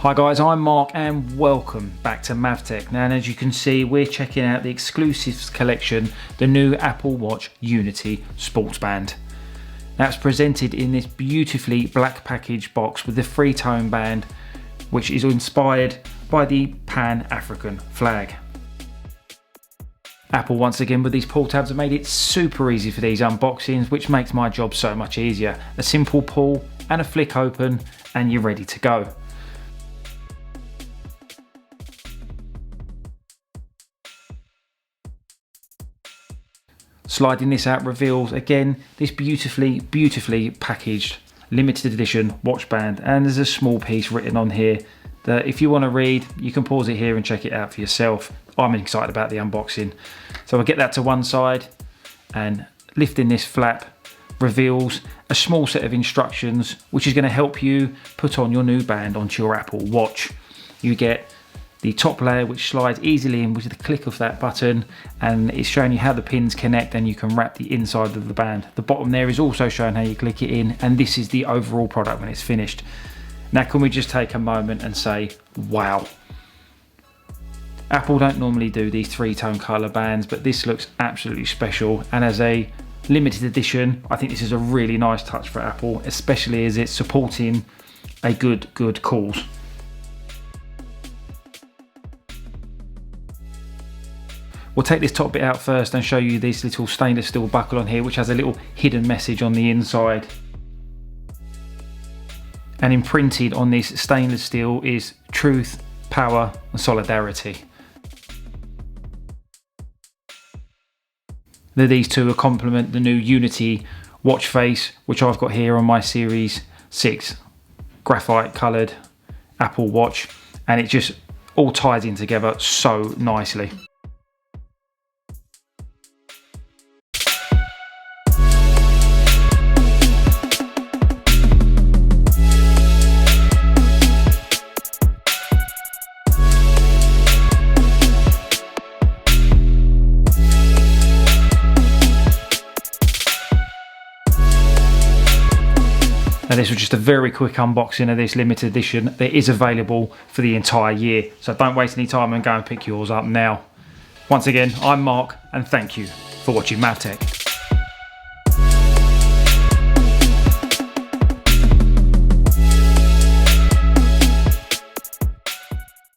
Hi guys, I'm Mark and welcome back to Mavtech. Now, and as you can see, we're checking out the exclusives collection, the new Apple Watch Unity Sports Band. Now it's presented in this beautifully black package box with the three-tone band, which is inspired by the Pan-African flag. Apple once again with these pull tabs have made it super easy for these unboxings, which makes my job so much easier. A simple pull and a flick open and you're ready to go. Sliding this out reveals again this beautifully packaged limited edition watch band, and there's a small piece written on here that if you want to read, you can pause it here and check it out for yourself. I'm excited about the unboxing. So I'll get that to one side, and lifting this flap reveals a small set of instructions which is going to help you put on your new band onto your Apple Watch. You get the top layer which slides easily in with the click of that button, and it's showing you how the pins connect and you can wrap the inside of the band. The bottom there is also showing how you click it in, and this is the overall product when it's finished. Now can we just take a moment and say, wow. Apple don't normally do these three-tone colour bands, but this looks absolutely special, and as a limited edition, I think this is a really nice touch for Apple, especially as it's supporting a good cause. We'll take this top bit out first and show you this little stainless steel buckle on here, which has a little hidden message on the inside. And imprinted on this stainless steel is truth, power and solidarity. These two will complement the new Unity watch face, which I've got here on my Series 6 graphite coloured Apple Watch, and it just all ties in together so nicely. Now this was just a very quick unboxing of this limited edition that is available for the entire year, so don't waste any time and go and pick yours up now. Once again, I'm Mark and thank you for watching Mavtech.